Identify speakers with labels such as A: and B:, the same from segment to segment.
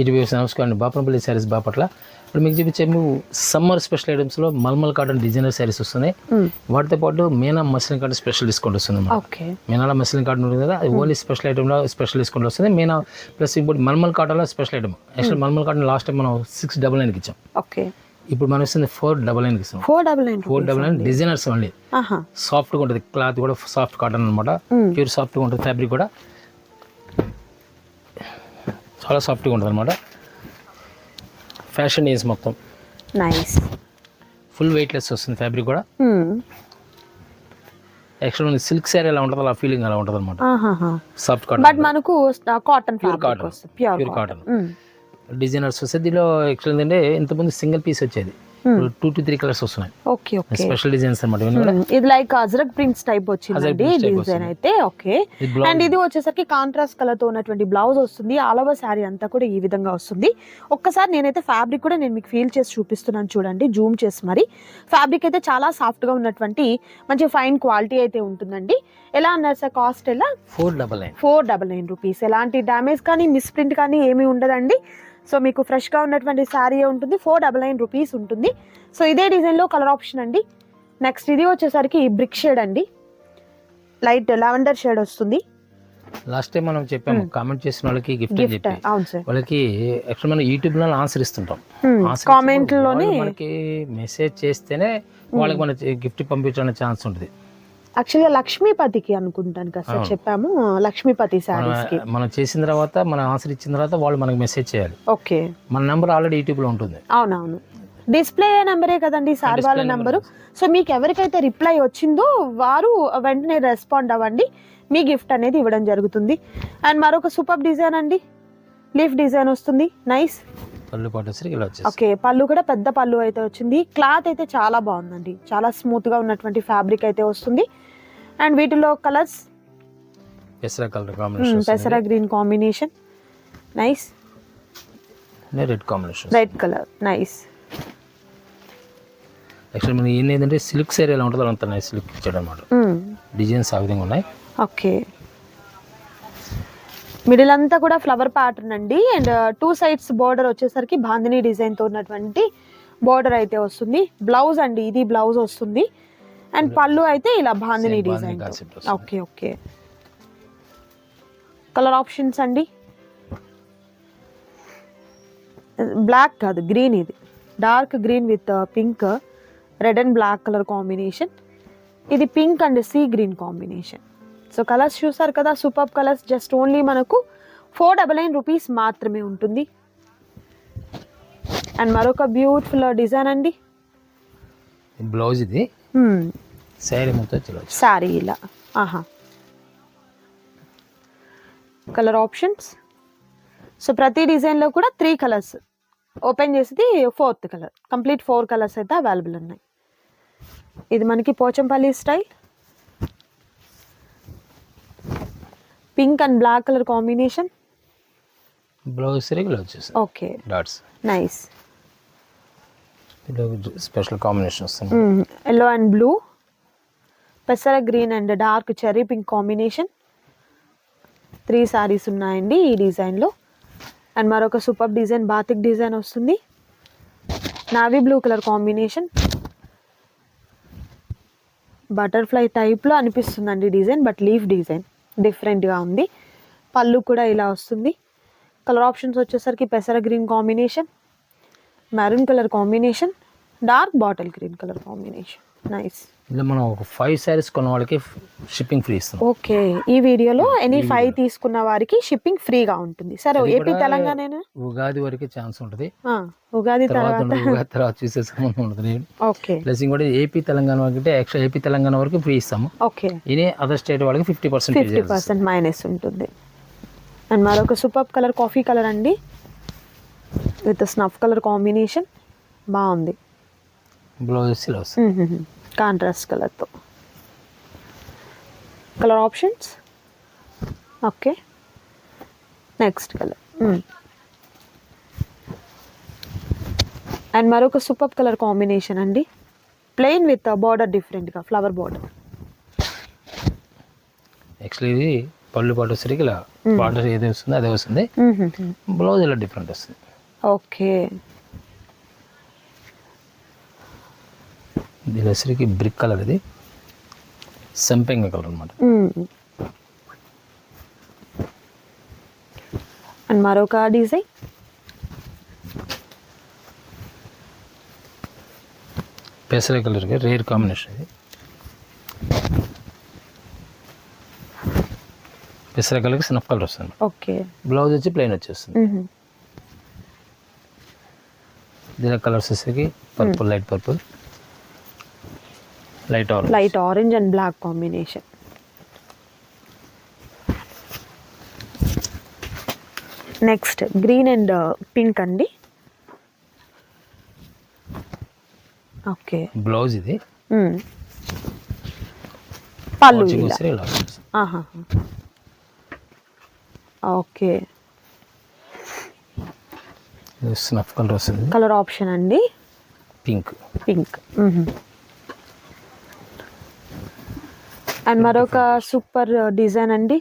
A: ఇటు నమస్కారం, బాపనపల్లి శారీస్ బాపట్ల. ఇప్పుడు మీకు చూపించేమో సమ్మర్ స్పెషల్ ఐటమ్స్లో మల్మల్ కాటన్ డిజైనర్ శారీస్ వస్తున్నాయి. వాటితో పాటు Meena muslin cotton special discount వస్తుంది. మీనాలో మస్లిన్ కాటన్ ఉంటుంది కదా, అది ఓన్లీ స్పెషల్ ఐటమ్లో స్పెషల్ డిస్కౌంట్ వస్తుంది. మీనా ప్లస్ ఇప్పుడు మల్మల్ కాటన్లో special item. Actual malmal cotton last time మనం 699కి ఇచ్చాం. ఇప్పుడు మనం ఇస్తుంది 499కి ఇస్తాం. 499 డిజైనర్స్ ఓన్లీ. సాఫ్ట్గా ఉంటుంది, క్లాత్ కూడా సాఫ్ట్ కాటన్ అనమాట, ప్యూర్ సాఫ్ట్గా ఉంటుంది. ఫ్యాబ్రిక్ కూడా చాలా సాఫ్ట్గా ఉంటుంది అనమాట. ఫ్యాషన్ ఈజ్ మొత్తం
B: నైస్,
A: ఫుల్ వెయిట్లెస్ వస్తుంది. ఫ్యాబ్రిక్ కూడా యాక్చువల్ మనకి సిల్క్ శారీ ఎలా ఉంటుందో అలా ఫీలింగ్ అలా ఉంటుంది అనమాట. సాఫ్ట్ కాటన్,
B: బట్ మనకు cotton,
A: pure cotton, pure cotton designers వస్తే. దీనిలో యాక్చువల్ ఏంటంటే ఇంతకుముందు సింగిల్ పీస్ వచ్చేది, 2 to 3 కలర్స్ వస్తున్నాయి.
B: ఓకే ఓకే,
A: స్పెషల్ డిజైన్స్ అన్నమాట.
B: ఇది లైక్ అజ్రక్ ప్రింట్స్ టైప్ వచ్చిందండి డిజైన్ అయితే. ఓకే, అండ్ ఇది వచ్చేసరికి కాంట్రాస్ట్ కలర్ తో ఉన్నటువంటి బ్లౌజ్ వస్తుంది. ఆల్ ఓవర్ శారీ అంతా కూడా ఈ విధంగా వస్తుంది. ఒక్కసారి నేనైతే ఫ్యాబ్రిక్ కూడా నేను మీకు ఫీల్ చేసి చూపిస్తున్నాను చూడండి, జూమ్ చేసి. మరి ఫ్యాబ్రిక్ అయితే చాలా సాఫ్ట్ గా ఉన్నటువంటి మంచి ఫైన్ క్వాలిటీ అయితే ఉంటుందండి. ఎలా అన్నారు సార్ కాస్ట్? ఎలా? 499 రూపీస్. ఎలాంటి డ్యామేజ్ కానీ మిస్ ప్రింట్ కానీ ఏమీ ఉండదండి. సో మీకు ఫ్రెష్గా ఉన్నటువంటి శారీ ఉంటుంది. 499 రూపీస్ ఉంటుంది. సో ఇదే డిజైన్లో కలర్ ఆప్షన్ అండి. నెక్స్ట్ ఇది వచ్చేసరికి బ్రిక్ షేడ్ అండి, లైట్ లావెండర్ షేడ్ వస్తుంది.
A: లాస్ట్ టైం మనం చెప్పాము కామెంట్ చేసిన వాళ్ళకి గిఫ్ట్ అని చెప్పి.
B: అవును సార్,
A: వాళ్ళకి యాక్చువల్ మనం యూట్యూబ్ లో ఆన్సర్ ఇస్తుంటాం.
B: కామెంట్ లోనే
A: మనకి మెసేజ్ చేస్తేనే వాళ్ళకి మన గిఫ్ట్ పంపించడానికి ఛాన్స్ ఉంటుంది.
B: యాక్చువల్గా లక్ష్మీపతికి అనుకుంటాను కదా సార్, చెప్పాము లక్ష్మీపతి శారీస్ కి.
A: మనం చేసిన తర్వాత మన ఆన్సర్ ఇచ్చిన తర్వాత వాళ్ళు మనకి మెసేజ్ చేయాలి.
B: ఓకే,
A: మన నెంబర్ ఆల్రెడీ యూట్యూబ్ లో ఉంటుంది.
B: అవునవును, డిస్ప్లే నెంబరే కదండి సార్ వాళ్ళ నెంబరు. సో మీకు ఎవరికైతే రిప్లై వచ్చిందో వారు వెంటనే రెస్పాండ్ అవ్వండి, మీ గిఫ్ట్ అనేది ఇవ్వడం జరుగుతుంది. అండ్ మరొక సూపర్ డిజైన్ అండి, లీఫ్ డిజైన్ వస్తుంది. నైస్.
A: పళ్ళు పాటేసరికి ఇలా వచ్చేసి.
B: ఓకే, పళ్ళు కూడా పెద్ద పళ్ళు అయితే వచ్చింది. క్లాత్ అయితే చాలా బాగుందండి, చాలా స్మూత్ గా ఉన్నటువంటి ఫ్యాబ్రిక్ అయితే వస్తుంది. అండ్ వీటిలో కలర్స్
A: పెసరా కలర్ కాంబినేషన్,
B: పెసరా green combination. Nice.
A: Red combination,
B: red colour. Nice.
A: Actually మనకి ఏంటంటే సిల్క్ శారీ ఎలా ఉంటుందో అంత నైస్ లుక్ ఇచ్చాడు అనమాట. డిజైన్స్ ఆ విధంగా ఉన్నాయి.
B: ఓకే, మిడిల్ అంతా కూడా ఫ్లవర్ ప్యాటర్న్ అండి. అండ్ 2 sides బోర్డర్ వచ్చేసరికి బాందిని డిజైన్ తో ఉన్నటువంటి బోర్డర్ అయితే వస్తుంది. బ్లౌజ్ అండి, ఇది బ్లౌజ్ వస్తుంది. అండ్ పళ్ళు అయితే ఇలా bandhani design. Okay okay, colour options అండి. బ్లాక్ కాదు, గ్రీన్. ఇది dark green with pink, red and black colour combination. ఇది pink and sea green combination. So colours చూసారు కదా, సూపర్ కలర్స్. జస్ట్ ఓన్లీ మనకు 499 రూపీస్ మాత్రమే ఉంటుంది. అండ్ మరొక బ్యూటిఫుల్ డిజైన్ అండి.
A: బ్లౌజ్ ఇది, శారీ మొత్తం
B: శారీ ఇలా. ఆహా, కలర్ ఆప్షన్స్. సో ప్రతి డిజైన్లో కూడా 3 కలర్స్. ఓపెన్ చేసేది 4th కలర్. కంప్లీట్ 4 కలర్స్ అయితే అవైలబుల్ ఉన్నాయి. ఇది మనకి Pochampally style, pink and black colour combination.
A: Blouse సరిగ్గా వచ్చేసి
B: okay,
A: dots.
B: Nice.
A: Special combination వస్తుంది,
B: ఎల్లో అండ్ బ్లూ, పెసర green and dark cherry pink combination. 3 saris ఉన్నాయండి ఈ డిజైన్లో. అండ్ మరొక సూపర్ డిజైన్ బాతిక్ డిజైన్ వస్తుంది, navy blue colour combination. Butterfly టైప్లో అనిపిస్తుందండి డిజైన్, బట్ లీఫ్ డిజైన్ డిఫరెంట్గా ఉంది. పళ్ళు కూడా ఇలా వస్తుంది. కలర్ ఆప్షన్స్ వచ్చేసరికి పెసర green combination, maroon colour combination, dark bottle green colour combination. Nice.
A: ఇలా మనం ఒక 5 సారీస్ కొన్న వాళ్ళకి షిప్పింగ్ ఫ్రీ ఇస్తాం.
B: ఓకే, ఈ వీడియోలో ఎనీ 5 తీసుకున్న వారికి షిప్పింగ్ ఫ్రీగా ఉంటుంది. సరే, ఏపీ తెలంగాణ
A: ఉగాది వరకు ఛాన్స్ ఉంటుంది.
B: ఉగాది తర్వాత
A: చూసే సంబంధం ఉంటుంది.
B: ఓకే,
A: ప్లస్ ఇంకోటి ఏపీ తెలంగాణ వరకు యాక్చువల్ ఏపీ తెలంగాణ వరకు ఫ్రీ ఇస్తాము.
B: ఓకే,
A: ఇదే అదర్ స్టేట్ వాళ్ళకి 50%
B: మైనస్ ఉంటుంది. అండ్ మరొక సూపర్ కలర్ కాఫీ కలర్ అండి, విత్ స్నఫ్ కలర్ కాంబినేషన్. బాగుంది.
A: బ్లౌజ్
B: కాంట్రాస్ట్ కలర్తో. Colour options. Okay, next colour. And మరొక సూపర్ కలర్ కాంబినేషన్ అండి, ప్లెయిన్ విత్ బార్డర్ డిఫరెంట్గా ఫ్లవర్ బార్డర్.
A: యాక్చువల్లీ ఇది పళ్ళు పాటు వచ్చేసరికి ఇలా బార్డర్ ఏది వస్తుందో అదే వస్తుంది. బ్లౌజ్ ఇలా డిఫరెంట్ వస్తుంది.
B: ఓకే.
A: దీని వచ్చేసరికి బ్రిక్ కలర్, ఇది సంపెంగ కలర్ అనమాట.
B: అండ్ మరొక డిజైన్
A: పెసర కలర్కి రేర్ కాంబినేషన్. ఇది పెసర కలర్కి స్నఫ్ కలర్ వస్తుంది.
B: ఓకే.
A: బ్లౌజ్ వచ్చి ప్లెయిన్ వచ్చేస్తుంది. దీని కలర్స్ వచ్చేసరికి purple, light purple, light
B: orange and black combination. Next green and pink అండి. ఓకే.
A: బ్లౌజ్ ఇది
B: పళ్ళు
A: ఇలా.
B: ఓకే.
A: స్నఫ్ కలర్ వస్తుంది.
B: కలర్ ఆప్షన్ అండి
A: పింక్.
B: అండ్ మరొక సూపర్ డిజైన్ అండి,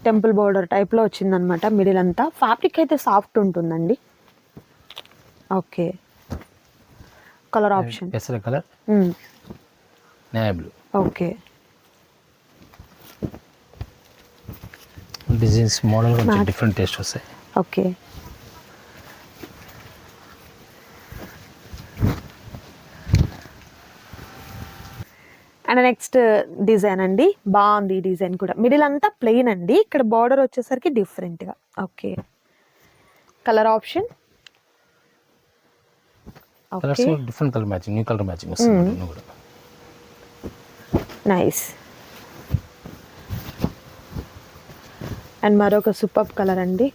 B: టెంపుల్ బోర్డర్ టైప్లో వచ్చిందనమాట. మిడిల్ అంతా ఫ్యాబ్రిక్ అయితే సాఫ్ట్ ఉంటుందండి. ఓకే. కలర్ ఆప్షన్
A: పెసర colour, navy blue.
B: Okay.
A: Designs model కొంచెం డిఫరెంట్ టేస్ట్ వస్తాయి.
B: ఓకే. అండ్ నెక్స్ట్ డిజైన్ అండి, బాగుంది ఈ డిజైన్ కూడా. మిడిల్ అంతా ప్లెయిన్ అండి, ఇక్కడ బార్డర్ వచ్చేసరికి డిఫరెంట్గా. Okay. Colour option
A: different colour matching, new colour matching వస్తుంది.
B: నైస్. అండ్ మరొక సూపర్ కలర్ అండి.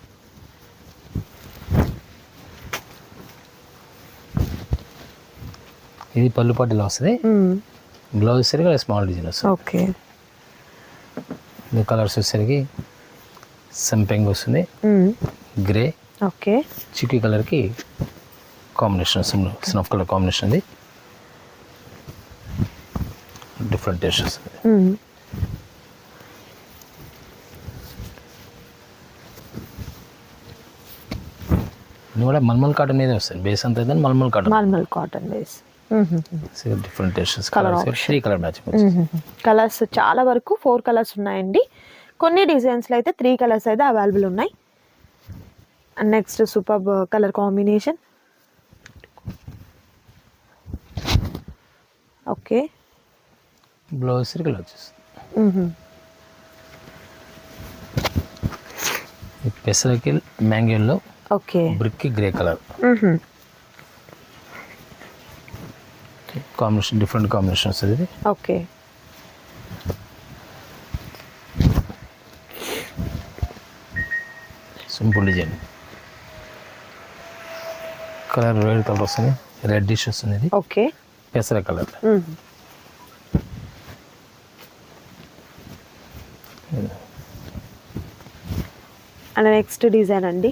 A: ఇది పళ్ళు పాటిలో వస్తుంది. బ్లౌజ్ సరిగా స్మాల్ డిజైన్ వస్తుంది.
B: ఓకే.
A: ఇది కలర్స్ వచ్చేసరికి సంపెంగ్ వస్తుంది, గ్రే,
B: ఓకే,
A: చిక్కీ కలర్కి కాంబినేషన్ వస్తుంది. స్నఫ్ కలర్ కాంబినేషన్ ఇది డిఫరెంట్ టేస్ట్ వస్తుంది. ఇది కూడా మల్మల్ కాటన్ మీద వస్తుంది. బేస్ అంతా అయితే mulmul cotton
B: base.
A: Different tastes. Colours 3 colour matching.
B: Colours చాలా వరకు 4 కలర్స్ ఉన్నాయండి. కొన్ని డిజైన్స్లో అయితే 3 కలర్స్ అయితే అవైలబుల్ ఉన్నాయి. And next super colour combination. Okay.
A: Blouse circle వచ్చేస్తుంది. పెసరకి మ్యాంగోలో
B: okay,
A: brick grey colour combination, different combination వస్తుంది ఇది.
B: Okay.
A: Simple design. Colour red colour వస్తుంది, రెడ్ డిష్ వస్తుంది ఇది.
B: ఓకే.
A: పెసర కలర్.
B: అండ్ నెక్స్ట్ డిజైన్ అండి.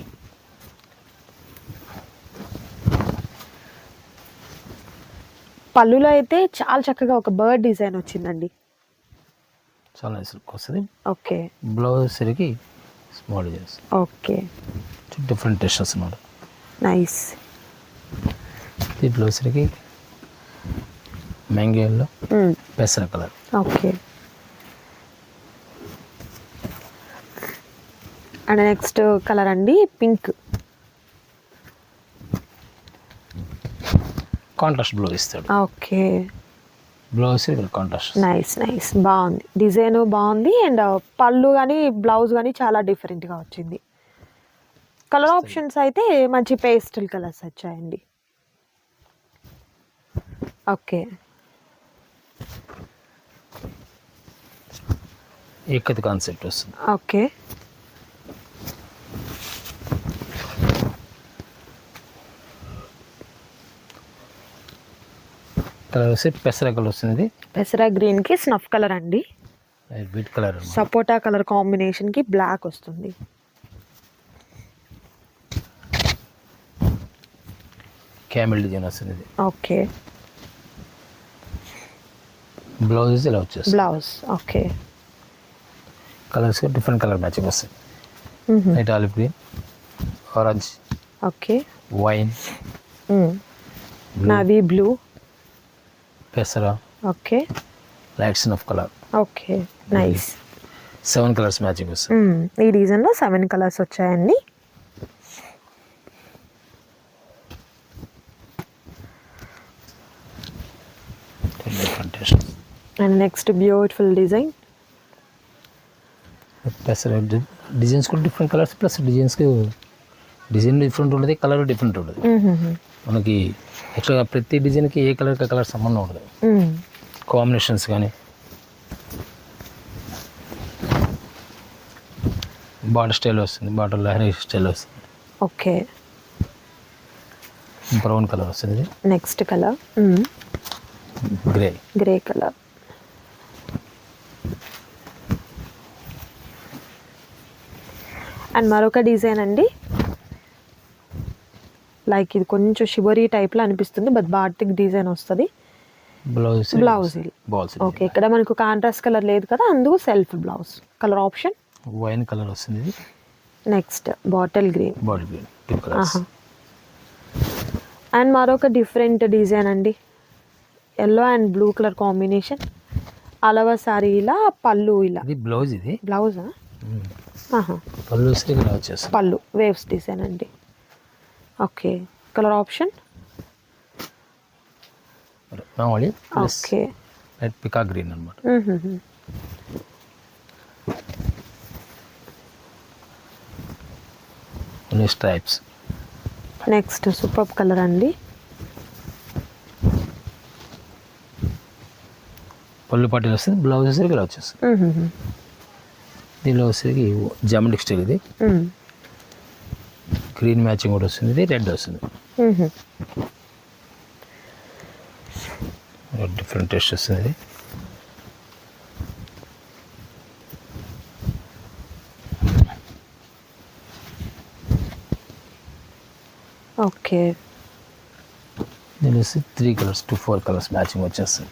B: పళ్ళులో అయితే చాలా చక్కగా ఒక బర్డ్ డిజైన్ వచ్చిందండి.
A: చాలా నైస్ లుక్ వస్తుంది.
B: ఓకే.
A: బ్లౌజ్ సరికి small designs.
B: Okay.
A: Different taste వస్తుంది.
B: నైస్.
A: ఈ బ్లౌజ్ సరికి మ్యాంగోలో పెసర colour.
B: Okay. And next colour అండి పింక్.
A: కాంట్రాస్ట్ బ్లౌజ్ ఇస్తాడు.
B: Okay.
A: Blouse contrast.
B: Nice nice, బాగుంది డిజైన్, బాగుంది. అండ్ పళ్ళు కానీ బ్లౌజ్ కానీ చాలా డిఫరెంట్గా వచ్చింది. కలర్ ఆప్షన్స్ అయితే మంచి పేస్టల్ కలర్స్ వచ్చాయండి. ఓకే.
A: ఏకత కాన్సెప్ట్ వస్తుంది.
B: ఓకే.
A: కలర్ వచ్చి పెసర కలర్ వస్తుంది.
B: పెసర గ్రీన్ కి స్నఫ్ కలర్ అండి.
A: వీట్ కలర్,
B: సపోటా కలర్ కాంబినేషన్ కి బ్లాక్ వస్తుంది.
A: క్యామెల్ డిజైన్ వస్తుంది ఇది.
B: ఓకే.
A: బ్లౌజ్ ఇలా వచ్చేస్తుంది.
B: Blouse. Okay.
A: Colours different colour matching వస్తాయి. Light olive green, orange,
B: okay,
A: wine,
B: navy blue,
A: పెసరా,
B: okay,
A: lights off colour.
B: Okay, nice.
A: 7 colours matching వస్తాయి.
B: ఈ డిజైన్లో 7 కలర్స్ వచ్చాయండి. And next beautiful design.
A: పెసరా డిజైన్స్ కూడా డిఫరెంట్ కలర్స్, ప్లస్ డిజైన్స్కి design different ఉంటుంది, కలర్ డిఫరెంట్ ఉంటుంది. మనకి యాక్చువల్గా ప్రతి డిజైన్కి ఏ కలర్కి కలర్ సంబంధం ఉండదు, కాంబినేషన్స్ కానీ. బార్డర్ స్టైల్ వస్తుంది, బార్డర్ లహరీ స్టైల్ వస్తుంది.
B: ఓకే,
A: బ్రౌన్ కలర్ వస్తుంది.
B: Next colour grey colour. And మరొక డిజైన్ అండి, లైక్ ఇది కొంచెం షిబరీ టైప్లో అనిపిస్తుంది, బట్ బాటిక్ డిజైన్ వస్తుంది. బ్లౌజ్ ఓకే, ఇక్కడ మనకు కాంట్రాస్ట్ కలర్ లేదు కదా, అందుకు self blouse colour option.
A: Wine colour వస్తుంది.
B: Next bottle green.
A: Colours.
B: And మరొక డిఫరెంట్ డిజైన్ అండి, yellow and blue colour combination. అలవా సారీ ఇలా, పళ్ళు ఇలా.
A: ఇది బ్లౌజ్, ఇది
B: బ్లౌజా?
A: పళ్ళు ఇలా వచ్చేస్తుంది.
B: పళ్ళు వేవ్స్ డిజైన్ అండి. Okay, colour option. Okay,
A: light పికా గ్రీన్ అన్నమాట. స్ట్రైప్స్.
B: నెక్స్ట్ సూపర్ కలర్ అండి.
A: పళ్ళు పాటీలు వస్తుంది, బ్లౌజ్ వచ్చేసరికి ఇలా వచ్చేస్తుంది. దీనిలో వచ్చేసరికి జామెట్రిక్ స్టైల్, ఇది గ్రీన్ మ్యాచింగ్ కూడా వస్తుంది, ఇది రెడ్ వస్తుంది. డిఫరెంట్ టేస్ట్ వస్తుంది. ఇది
B: ఓకే,
A: దీని వచ్చి 3 కలర్స్ to 4 కలర్స్ మ్యాచింగ్ వచ్చేస్తుంది.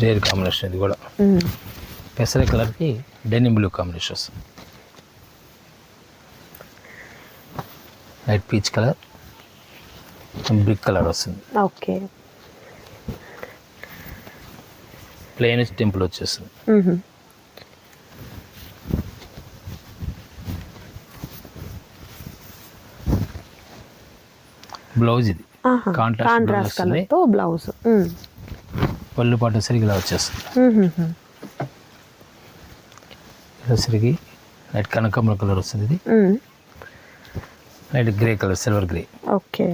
A: రేర్ కాంబినేషన్ ఇది కూడా. పెసర కలర్కి డెనిమ్ బ్లూ కాంబినేషన్ వస్తుంది. Light peach colour, brick colour వస్తుంది.
B: ఓకే,
A: ప్లెయిన్ టెంపుల్ వచ్చేస్తుంది. బ్లౌజ్ ఇది
B: కాంట్రాస్ట్ కలర్ తో బ్లౌజ్.
A: పళ్ళు పాటు సరిగ్గా ఇలా వచ్చేస్తుంది. సరికి లైట్ కనకాంబరం కలర్ వస్తుంది. ఇది light grey colour, silver grey.
B: Okay,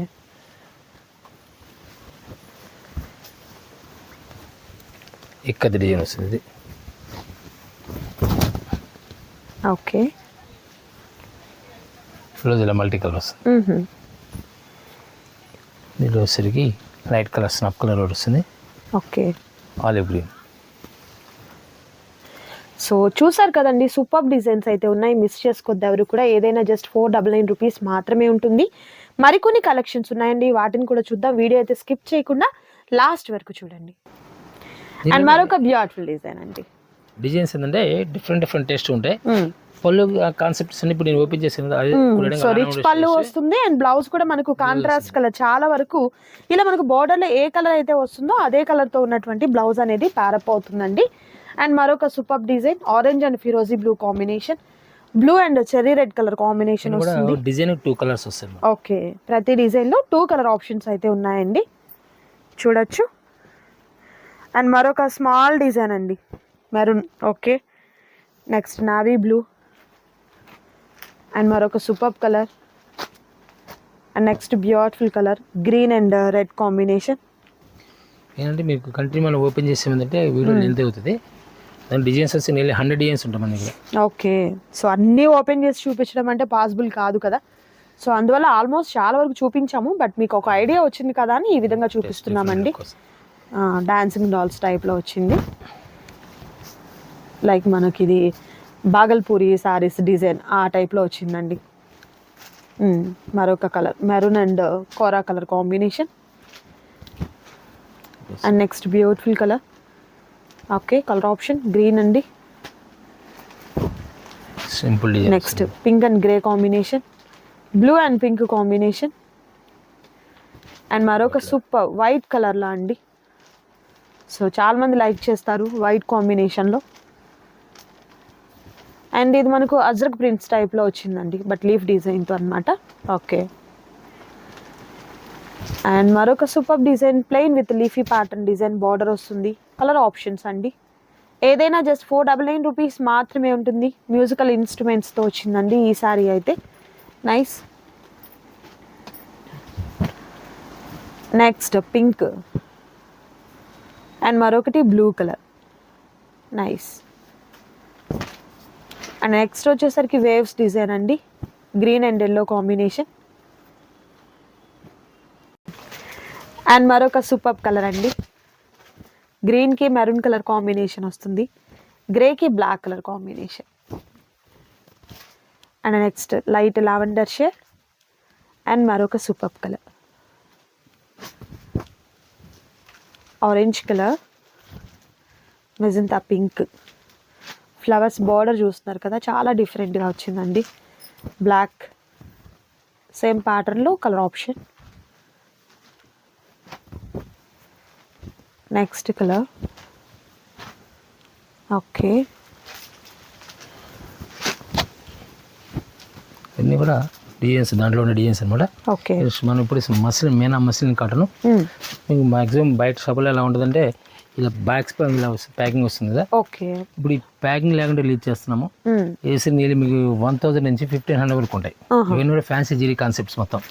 A: ఇక్కది డిజైన్ వస్తుంది.
B: ఓకే,
A: బ్లౌజ్ ఇలా మల్టీ కలర్ వస్తుంది. దీనిలో వచ్చేసరికి లైట్ కలర్, స్నఫ్ కలర్ వస్తుంది.
B: Okay,
A: olive green.
B: సో చూసారు కదండి, సూపర్ డిజైన్స్ అయితే ఉన్నాయి, మిస్ చేసుకోవద్దు ఎవరు కూడా. ఏదైనా జస్ట్ 499 రూపీస్ మాత్రమే ఉంటుంది. మరికొన్ని కలెక్షన్స్ ఉన్నాయండి, వాటిని కూడా చూద్దాం. వీడియో అయితే స్కిప్ చేయకుండా లాస్ట్ వరకు చూడండి. అండ్ మరొక బ్యూటిఫుల్ డిజైన్ అండి.
A: డిజైన్స్ ఏంటంటే డిఫరెంట్ టేస్ట్ ఉంటాయి. పళ్ళు కాన్సెప్ట్స్ అన్ని ఇప్పుడు నేను ఓపెన్ చేసాను.
B: సో రిచ్ పళ్ళు వస్తుంది అండ్ బ్లౌజ్ కూడా మనకు కాంట్రాస్ట్ కలర్. చాలా వరకు ఇలా మనకు బార్డర్ లో ఏ కలర్ అయితే వస్తుందో అదే కలర్ తో ఉన్నటువంటి బ్లౌజ్ అనేది ప్యారప్ అవుతుందండి. అండ్ మరొక సూపర్ డిజైన్, ఆరెంజ్ అండ్ ఫిరోజీ blue combination, blue and cherry red colour combination వస్తుంది.
A: డిజైన్ 2 కలర్స్ వస్తాయి.
B: ఓకే, ప్రతి డిజైన్ లో 2 కలర్ ఆప్షన్స్ అయితే ఉన్నాయండి, చూడొచ్చు. అండ్ మరొక స్మాల్ డిజైన్ అండి, maroon. Okay, next navy blue and మరొక super colour. And next beautiful colour, green and red combination.
A: ఏంటంటే మీకు కంటిన్యూ మనం ఓపెన్ చేసేమంటే వీడియో లెంత్ అవుతుంది. దాని డిజైన్స్ వచ్చి నెల 100 డిజైన్స్ ఉంటాయి మన దగ్గర.
B: ఓకే, సో అన్నీ ఓపెన్ చేసి చూపించడం అంటే పాసిబుల్ కాదు కదా. సో అందువల్ల ఆల్మోస్ట్ చాలా వరకు చూపించాము, బట్ మీకు ఒక ఐడియా వచ్చింది కదా అని ఈ విధంగా చూపిస్తున్నామండి. డాన్సింగ్ డాల్స్ టైప్లో వచ్చింది. లైక్ మనకి ఇది బాగల్పూరి సారీస్ డిజైన్ ఆ టైప్లో వచ్చిందండి. మరొక కలర్ మెరూన్ అండ్ కోరా colour combination. And next beautiful colour. Okay, colour option green అండి.
A: Simple design.
B: Next pink and grey combination, blue and pink combination. And మరొక సూపర్ వైట్ కలర్లో అండి. సో చాలా మంది లైక్ చేస్తారు వైట్ కాంబినేషన్లో. అండ్ ఇది మనకు అజ్రక్ ప్రింట్స్ టైప్లో వచ్చిందండి, బట్ లీఫ్ డిజైన్తో అనమాట. ఓకే, అండ్ మరొక super design plain with leafy pattern design border వస్తుంది. కలర్ ఆప్షన్స్ అండి. ఏదైనా జస్ట్ 499 రూపీస్ మాత్రమే ఉంటుంది. మ్యూజికల్ ఇన్స్ట్రుమెంట్స్తో వచ్చిందండి ఈ సారీ అయితే. నైస్. నెక్స్ట్ పింక్ అండ్ మరొకటి blue colour. Nice. And next వచ్చేసరికి వేవ్స్ డిజైన్ అండి, green and yellow combination. And మరొక సూపర్ కలర్ అండి, గ్రీన్కి మెరూన్ కలర్ కాంబినేషన్ వస్తుంది, గ్రేకి black colour combination. And next light lavender shade and మరొక super colour orange colour, magenta pink. Flowers border చూస్తున్నారు కదా, చాలా డిఫరెంట్గా వచ్చిందండి. బ్లాక్ సేమ్ ప్యాటర్న్లో colour option. Next colour. Okay,
A: ఇవన్నీ కూడా డిజైన్స్, దాంట్లో ఉన్న డిజైన్స్ అనమాట.
B: ఓకే,
A: మనం ఇప్పుడు మస్లిన్ మేనా మస్లిన్ కాటన్ మీకు మాక్సిమం బయట షాపులో ఎలా ఉంటుందంటే ఇలా బ్యాగ్స్ ఇలా ప్యాకింగ్ వస్తుంది కదా.
B: ఓకే,
A: ఇప్పుడు ఈ ప్యాకింగ్ లేకుండా రిలీజ్ చేస్తున్నాము. వేసి నీళ్ళు మీకు 1000 నుంచి 1500 వరకు ఉంటాయి. ఇవన్నీ కూడా ఫ్యాన్సీ జీరీ కాన్సెప్ట్స్ మొత్తం.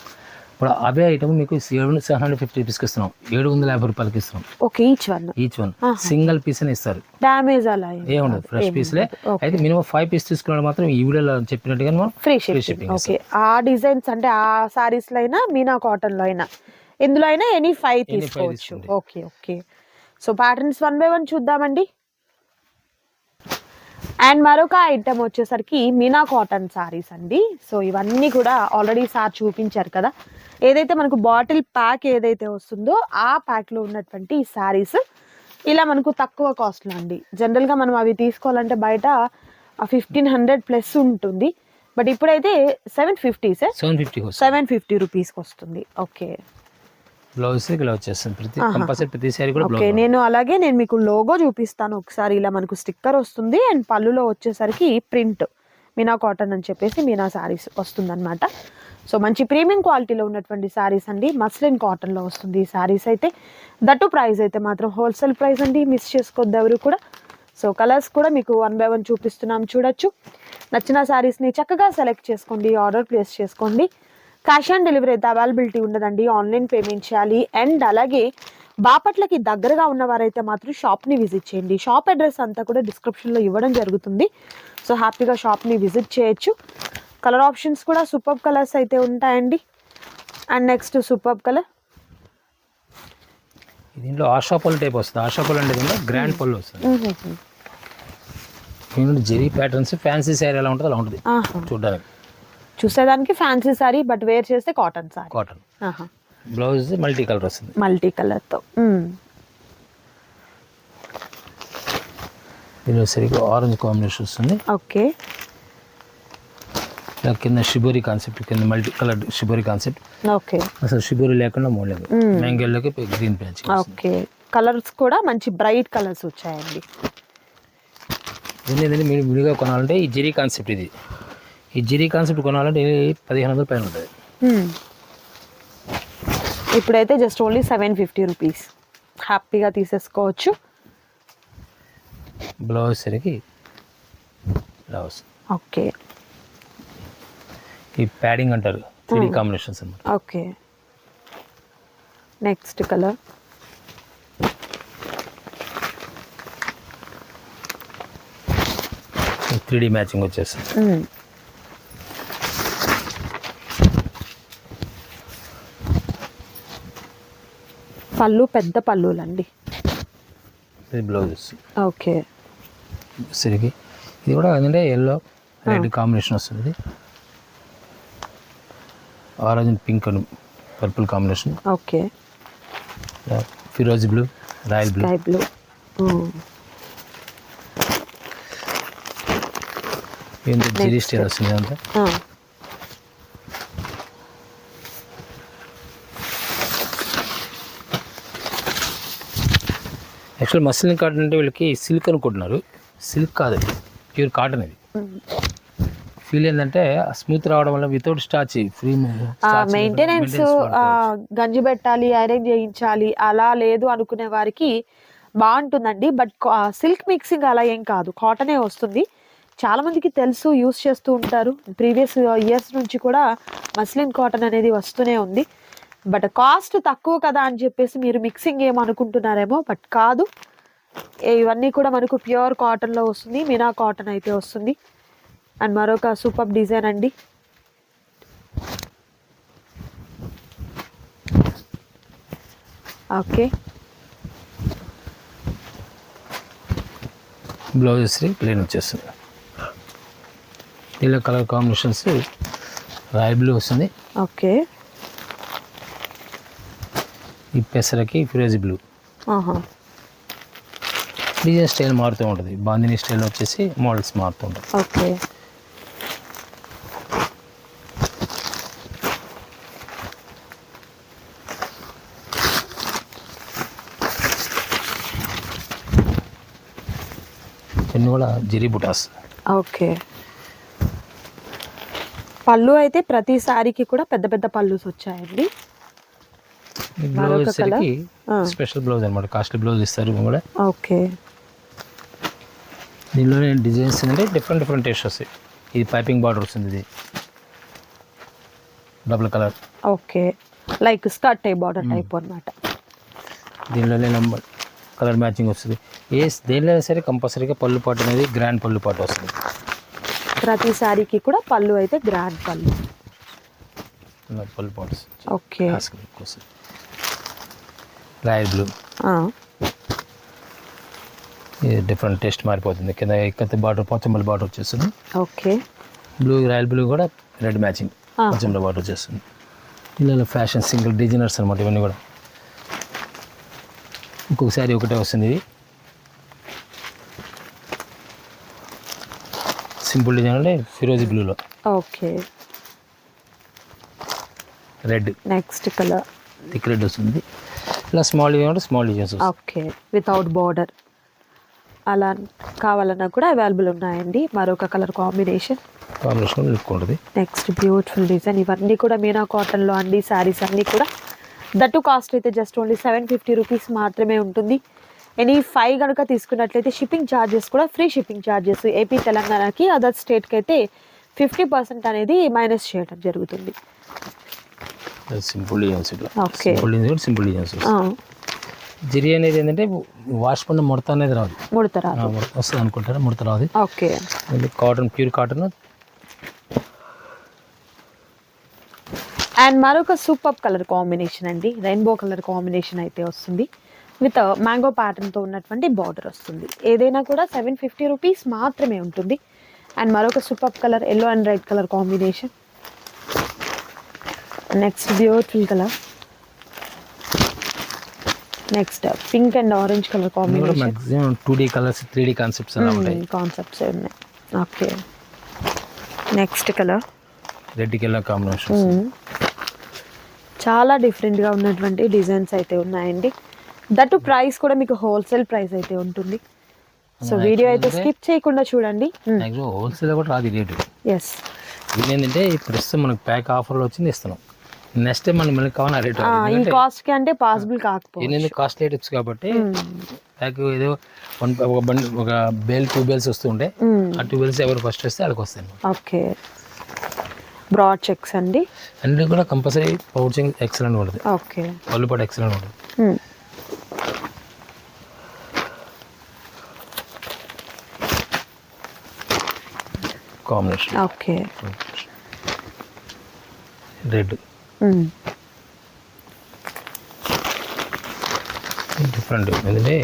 A: ఇప్పుడు అవే ఐటమ్ మీకు 750 రూపీస్కి ఇస్తున్నాం, 750 రూపాయలకి ఇస్తున్నాం.
B: Okay, each one
A: single piece అని ఇస్తారు.
B: డ్యామేజ్ అలా
A: ఏముండదు, ఫ్రెష్ పీస్లే. అయితే మినిమం 5 పీస్ తీసుకున్నాడు మాత్రం ఈ వీడియోలో చెప్పినట్టుగా మనం
B: ఫ్రీ షిప్పింగ్. ఓకే, ఆ డిజైన్స్ అంటే ఆ సారీస్ లో అయినా మీనా కాటన్ లో అయినా ఎందులో అయినా ఎనీ 5 తీసుకోవచ్చు. Okay okay, so patterns 1 by 1 చూద్దామండి. అండ్ మరొక ఐటమ్ వచ్చేసరికి మీనా కాటన్ సారీస్ అండి. సో ఇవన్నీ కూడా ఆల్రెడీ సార్ చూపించారు కదా, ఏదైతే మనకు బాటిల్ ప్యాక్ ఏదైతే వస్తుందో ఆ ప్యాక్లో ఉన్నటువంటి సారీస్ ఇలా మనకు తక్కువ కాస్ట్లో అండి. జనరల్గా మనం అవి తీసుకోవాలంటే బయట 1500 ప్లస్ ఉంటుంది, బట్ ఇప్పుడైతే 750 రూపీస్కి వస్తుంది. ఓకే,
A: బ్లౌజ్ ఇలా వచ్చేస్తుంది ప్రతి సారీ కూడా.
B: ఓకే, నేను మీకు లోగో చూపిస్తాను ఒకసారి. ఇలా మనకు స్టిక్కర్ వస్తుంది అండ్ పళ్ళులో వచ్చేసరికి ప్రింట్ మీనా కాటన్ అని చెప్పేసి మీనా సారీస్ వస్తుంది అనమాట. సో మంచి ప్రీమియం క్వాలిటీలో ఉన్నటువంటి సారీస్ అండి, మస్లిన్ కాటన్లో వస్తుంది ఈ సారీస్ అయితే. దట్టు ప్రైస్ అయితే మాత్రం హోల్సేల్ ప్రైస్ అండి, మిస్ చేసుకోవద్దు ఎవరు కూడా. సో కలర్స్ కూడా మీకు 1 by 1 చూపిస్తున్నాం, చూడొచ్చు. నచ్చిన సారీస్ని చక్కగా సెలెక్ట్ చేసుకోండి, ఆర్డర్ ప్లేస్ చేసుకోండి. క్యాష్ ఆన్ డెలివరీ అయితే అవైలబిలిటీ ఉండదండి, ఆన్లైన్ పేమెంట్ చేయాలి. అండ్ అలాగే బాపట్లకి దగ్గరగా ఉన్నవారైతే మాత్రం షాప్ని విజిట్ చేయండి. షాప్ అడ్రస్ అంతా కూడా డిస్క్రిప్షన్లో ఇవ్వడం జరుగుతుంది. సో హ్యాపీగా షాప్ని విజిట్ చేయొచ్చు. కలర్ ఆప్షన్స్ కూడా సూపర్ కలర్స్ అయితే ఉంటాయండి. అండ్ నెక్స్ట్ సూపర్ కలర్,
A: దీంట్లో ఆశా పళ్ళు టైప్ వస్తుంది. ఆశా పళ్ళు అంటే గ్రాండ్ పళ్ళు వస్తుంది. జెరీ ప్యాటర్న్స్ ఫ్యాన్సీ శారీ ఎలా ఉంటుంది అలా ఉంటుంది చూడడానికి.
B: చూసేదానికి ఫ్యాన్సీ సారీ, బట్ వేర్ చేస్తే cotton sorry.
A: Cotton blouse multi colour వస్తుంది,
B: మల్టీ కలర్తో.
A: దీనిలో సరిగ్గా ఆరెంజ్ కాంబినేషన్ వస్తుంది.
B: ఓకే,
A: కింద షిబోరి కాన్సెప్ట్, కింద multi colour shibori concept.
B: Okay,
A: అసలు షిబోరి లేకుండా మోడలేదు, మ్యాంగోలోకి గ్రీన్ ప్యాచ్.
B: ఓకే, కలర్స్ కూడా మంచి బ్రైట్ కలర్స్ వచ్చాయండి.
A: ఏంటంటే మీరు విడిగా కొనాలంటే ఈ జెరీ కాన్సెప్ట్, ఈ జెరీ కాన్సెప్ట్ కొనాలంటే 1500 పైన ఉంటుంది.
B: ఇప్పుడైతే జస్ట్ ఓన్లీ 750 రూపీస్ హ్యాపీగా తీసేసుకోవచ్చు.
A: బ్లౌజ్ సరికి ఇలా వస్తుంది.
B: ఓకే,
A: ఈ ప్యాడింగ్ అంటారు 3D కాంబినేషన్స్ అన్నమాట.
B: Okay, next colour.
A: 3D matching వచ్చేస్తుంది.
B: పళ్ళు పెద్ద పళ్ళులండి.
A: ఇది బ్లౌజ్.
B: ఓకే,
A: సరికి ఇది కూడా ఏంటంటే ఎల్లో రెడ్ కాంబినేషన్ వస్తుంది. Orange and pink and purple combination.
B: Okay.
A: ఫిరోజీ blue, royal blue.
B: Sky blue.
A: ఏంటి జీరీ స్టైల్ వస్తుంది అంతా. యాక్చువల్ మస్లిన్ కాటన్ అంటే వీళ్ళకి సిల్క్ అనుకుంటున్నారు. సిల్క్ కాదు, ప్యూర్ కాటన్ ఇది. ఫీల్ ఏంటంటే స్మూత్ రావడం వల్ల వితౌట్ స్టార్చ్ ఫ్రీ
B: మెయింటెనెన్స్, గంజి పెట్టాలి, ఐరన్ చేయించాలి అలా లేదు అనుకునే వారికి బాగుంటుందండి. బట్ సిల్క్ మిక్సింగ్ అలా ఏం కాదు, కాటనే వస్తుంది. చాలా మందికి తెలుసు, యూస్ చేస్తూ ఉంటారు. ప్రీవియస్ ఇయర్స్ నుంచి కూడా మస్లిన్ కాటన్ అనేది వస్తూనే ఉంది. బట్ కాస్ట్ తక్కువ కదా అని చెప్పేసి మీరు మిక్సింగ్ ఏమనుకుంటున్నారేమో, బట్ కాదు. ఇవన్నీ కూడా మనకు ప్యూర్ కాటన్లో వస్తుంది, మీనా కాటన్ అయితే వస్తుంది. అండ్ మరొక సూపర్ డిజైన్ అండి. ఓకే.
A: బ్లౌజ్ ప్లెయిన్ వచ్చేస్తుంది. ఇలా కలర్ కాంబినేషన్స్ రాయల్ బ్లూ వస్తుంది.
B: ఓకే.
A: ఈ పెసరకి ఫిరోజీ బ్లూ. డిజైన్ స్టైల్ మారుతూ ఉంటుంది. బాందిని స్టైల్ వచ్చేసి మోడల్స్ మారుతూ ఉంటుంది.
B: ఓకే.
A: ఇవన్నీ కూడా జరీ బుటాస్.
B: ఓకే. పళ్ళు అయితే ప్రతి సారీకి కూడా పెద్ద పెద్ద పళ్ళుస్ వచ్చాయండి.
A: బ్లౌజ్ సరికి స్పెషల్ బ్లౌజ్ అనమాట, కాస్ట్లీ బ్లౌజ్ ఇస్తారు కూడా.
B: ఓకే.
A: దీనిలోనే డిజైన్స్ అంటే డిఫరెంట్ డిఫరెంట్ టేస్ట్ వస్తాయి. ఇది పైపింగ్ బార్డర్ వస్తుంది, ఇది double colour.
B: Okay. Like skirt type border type అన్నమాట.
A: దీనిలోనే కలర్ మ్యాచింగ్ వస్తుంది. దేనిలో సరే కంపల్సరీగా పళ్ళు పాటు అనేది గ్రాండ్ పళ్ళు పాటు వస్తుంది.
B: ప్రతి సారీకి కూడా పళ్ళు అయితే గ్రాండ్ పళ్ళు,
A: పళ్ళు పాటు.
B: ఓకే.
A: Royal blue. ఇది డిఫరెంట్ టేస్ట్ మారిపోతుంది. కింద ఎక్కత బార్డర్ పోచంపల్లి బార్డర్ వచ్చేస్తుంది.
B: ఓకే.
A: బ్లూ రాయల్ బ్లూ కూడా రెడ్ మ్యాచింగ్ పోచంపల్లి బార్డర్ వచ్చేస్తుంది. ఇలా ఫ్యాషన్ సింగిల్ డిజైనర్స్ అనమాట ఇవన్నీ కూడా. ఇంకొకసారి ఒకటే వస్తుంది. ఇది సింపుల్ డిజైన్ అంటే ఫిరోజీ బ్లూలో.
B: Okay.
A: Red
B: next colour
A: thick red వస్తుంది. ఇలా స్మాల్ డిజైన్ అంటే small designs.
B: Okay. Without border అలా కావాలన్నా కూడా అవైలబుల్ ఉన్నాయండి. మరొక కలర్ కాంబినేషన్
A: లుక్ ఉంటుంది.
B: Next beautiful design. ఇవన్నీ కూడా మీనా కాటన్లో అండి. శారీస్ అన్నీ కూడా దట్టు కాస్ట్ అయితే జస్ట్ ఓన్లీ 750 రూపీస్ మాత్రమే ఉంటుంది. ఎనీ 5 కనుక తీసుకున్నట్లయితే షిప్పింగ్ ఛార్జెస్ కూడా ఫ్రీ షిప్పింగ్ ఛార్జెస్. ఏపీ తెలంగాణకి అదర్ స్టేట్కి అయితే 50% అనేది మైనస్ చేయడం జరుగుతుంది.
A: Simple designs.
B: Okay.
A: Simple designs. Zari అనేది ఏంటంటే వాష్ పడిన ముడత అనేది రాదు.
B: ముడత రాదు
A: వస్తుంది అనుకుంటారా, ముడత రాదు.
B: Okay.
A: Cotton pure cotton.
B: And మరొక సూపర్ కలర్ కాంబినేషన్ అండి. రెయిన్బో కలర్ కాంబినేషన్ అయితే వస్తుంది. విత్ మ్యాంగో ప్యాటర్న్తో ఉన్నటువంటి బార్డర్ వస్తుంది. ఏదైనా కూడా 750 రూపీస్ మాత్రమే ఉంటుంది. అండ్ మరొక super colour yellow and red colour combination. Next beautiful colour. Next pink and orange colour combination.
A: 2D colours 3D concepts ఉంటాయి.
B: కాన్సెప్ట్స్ ఉన్నాయి. Okay. Next colour
A: red colour combination.
B: చాలా డిఫరెంట్గా ఉన్నటువంటి డిజైన్స్ అయితే ఉన్నాయండి. దట్టు ప్రైస్ కూడా మీకు హోల్సేల్ ప్రైస్ అయితే ఉంటుంది. సో వీడియో అయితే స్కిప్ చేయకుండా చూడండి.
A: హోల్సేల్ కూడా రాదు రేటు.
B: ఎస్.
A: ఇది ఏంటంటే ప్రస్తుతం మనకు ప్యాక్ ఆఫర్లో వచ్చింది ఇస్తున్నాం. నెక్స్ట్ టైం మనం మనకి కావాలి రేట్.
B: ఈ కాస్ట్ కి అంటే పాసిబుల్ కాకపోతే
A: కాస్ట్లీ ఐటమ్స్ కాబట్టి ప్యాక్ ఏదో ఒక బేల్ 2 బేల్స్ వస్తుంటే ఆ 2 బేల్స్ ఎవరు ఫస్ట్ వస్తే వాళ్ళకి వస్తాయి.
B: ఓకే. బ్రాడ్ చెక్స్ అండి.
A: అన్ని కూడా కంపల్సరీ పౌచింగ్ ఎక్సలెంట్ ఉంటుంది.
B: ఓకే.
A: పళ్ళు పాటు ఎక్సలెంట్ ఉంటుంది. కాంబినేషన్.
B: ఓకే.
A: Red different. ఎందుకంటే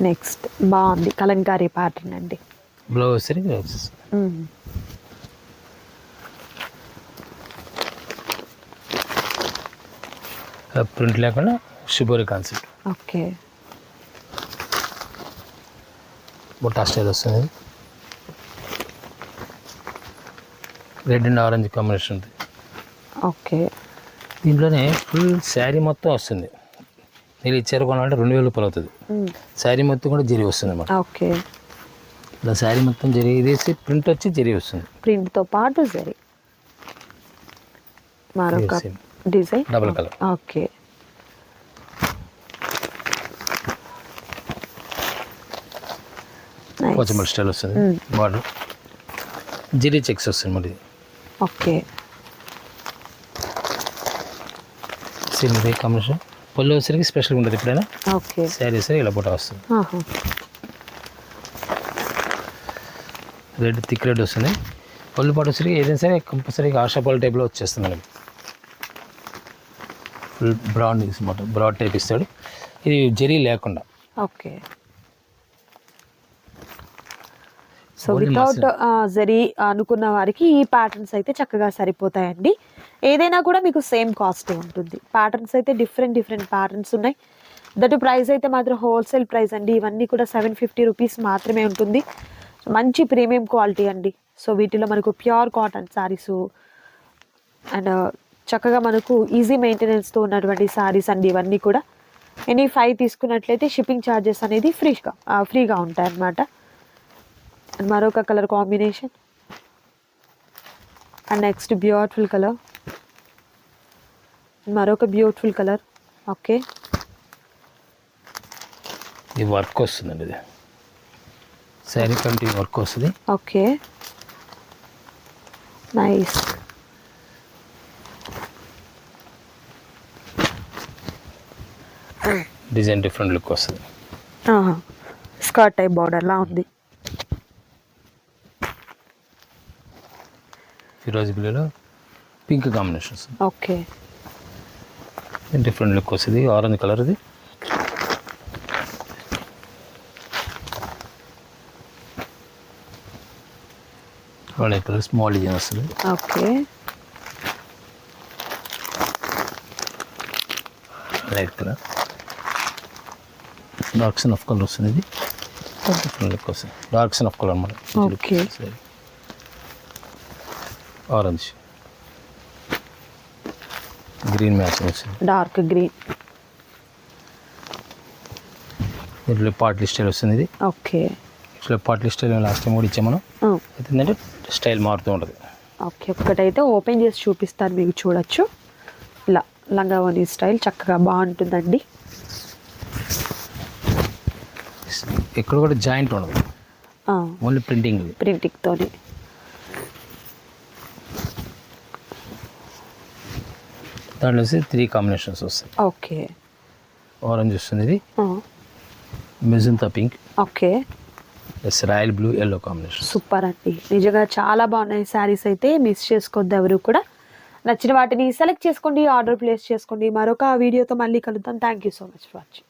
B: నెక్స్ట్ బాగుంది కలంకారీ ప్యాటర్న్ అండి.
A: బ్లౌజ్ వచ్చేసరికి ప్రింట్ లేకుండా shibori concept.
B: Okay,
A: Butta style వస్తుంది. రెడ్ అండ్ ఆరెంజ్ కాంబినేషన్ ఉంది.
B: ఓకే,
A: దీంట్లోనే ఫుల్ శారీ మొత్తం వస్తుంది. మీరు ఇచ్చారు కొనాలంటే 2000 రూపాయలు అవుతుంది. శారీ మొత్తం కూడా జరీ వస్తుంది అన్నమాట.
B: ఓకే,
A: ఇలా శారీ మొత్తం జరీ ఇదేసి ప్రింట్ వచ్చి జరీ వస్తుంది.
B: ప్రింట్తో పాటు జరీ మరొక డిజైన్
A: డబుల్ కలర్.
B: ఓకే,
A: కొంచెం స్టైల్ వస్తుంది. బార్డర్ జరీ చెక్స్ వస్తుంది మరి.
B: ఓకే,
A: సేమ్ ఇదే కాంబినేషన్. పళ్ళు వచ్చేసరికి స్పెషల్గా ఉంటుంది ఎప్పుడైనా.
B: ఓకే,
A: శారీ సరే ఇలా బుట్ట వస్తుంది. రెడ్ థిక్ రెడ్ వస్తుంది. పళ్ళు పాటు వచ్చేసరికి ఏదైనా సరే కంపల్సరీగా ఆశా పళ్ళు టైప్లో వచ్చేస్తుంది మనకి. ఫుల్ బ్రాడ్ అనమాట, బ్రాడ్ టైప్ ఇస్తాడు. ఇది జరీ లేకుండా.
B: ఓకే, సో వితౌట్ జరీ అనుకున్న వారికి ఈ ప్యాటర్న్స్ అయితే చక్కగా సరిపోతాయండి. ఏదైనా కూడా మీకు సేమ్ కాస్టే ఉంటుంది. ప్యాటర్న్స్ అయితే డిఫరెంట్ ప్యాటర్న్స్ ఉన్నాయి. దట్ ప్రైస్ అయితే మాత్రం హోల్సేల్ ప్రైస్ అండి. ఇవన్నీ కూడా 750 రూపీస్ మాత్రమే ఉంటుంది. మంచి ప్రీమియం క్వాలిటీ అండి. సో వీటిలో మనకు ప్యూర్ కాటన్ శారీస్ అండ్ చక్కగా మనకు ఈజీ మెయింటెనెన్స్తో ఉన్నటువంటి శారీస్ అండి ఇవన్నీ కూడా. ఎనీ 5 తీసుకున్నట్లయితే షిప్పింగ్ ఛార్జెస్ అనేది ఫ్రీగా ఉంటాయి అన్నమాట. అండ్ మరొక colour combination and next beautiful colour, మరొక బ్యూటిఫుల్ కలర్. ఓకే,
A: ఇది వర్క్ వస్తుందండి. ఇది శారీ కంటే వర్క్ వస్తుంది.
B: Okay, nice.
A: Design different look వస్తుంది.
B: స్కర్ట్ టైప్ బార్డర్లా ఉంది.
A: ఫిరోజీ బ్లూలో పింక్ కాంబినేషన్ వస్తుంది.
B: ఓకే,
A: డిఫరెంట్ లుక్ వస్తుంది. ఆరెంజ్ కలర్ ఇది. లైట్ కలర్ స్మాల్ డిజైన్ వస్తుంది.
B: Okay,
A: light colour dark son of colour వస్తుంది. ఇది డిఫరెంట్ లుక్ వస్తుంది. డార్క్ సన్ ఆఫ్ కలర్ అన్నమాట.
B: ఓకే,
A: ఆరెంజ్ గ్రీన్ మ్యాచింగ్ వస్తుంది.
B: Dark green.
A: దీంట్లో పార్ట్లీ స్టైల్ వస్తుంది. ఇది
B: okay,
A: actually partly style last time కూడా ఇచ్చాం మనం. అయితే ఏంటంటే స్టైల్ మారుతూ ఉంటుంది.
B: ఓకే, ఒక్కటైతే ఓపెన్ చేసి చూపిస్తాను, మీకు చూడొచ్చు. ఇలా లంగావోని స్టైల్ చక్కగా బాగుంటుందండి.
A: ఎక్కడ కూడా జాయింట్ ఉండదు, ఓన్లీ ప్రింటింగ్తోనే. దాంట్లో 3 కాంబినేషన్స్ వస్తాయి.
B: ఓకే,
A: ఆరెంజ్ వస్తుంది. ఇది magenta pink.
B: Okay,
A: royal blue yellow combination.
B: Super అండి, నిజంగా చాలా బాగున్నాయి శారీస్ అయితే. మిస్ చేసుకోవద్దు ఎవరు కూడా. నచ్చిన వాటిని సెలెక్ట్ చేసుకోండి, ఆర్డర్ ప్లేస్ చేసుకోండి. మరొక వీడియోతో మళ్ళీ కలుద్దాం. Thank you so much for watching.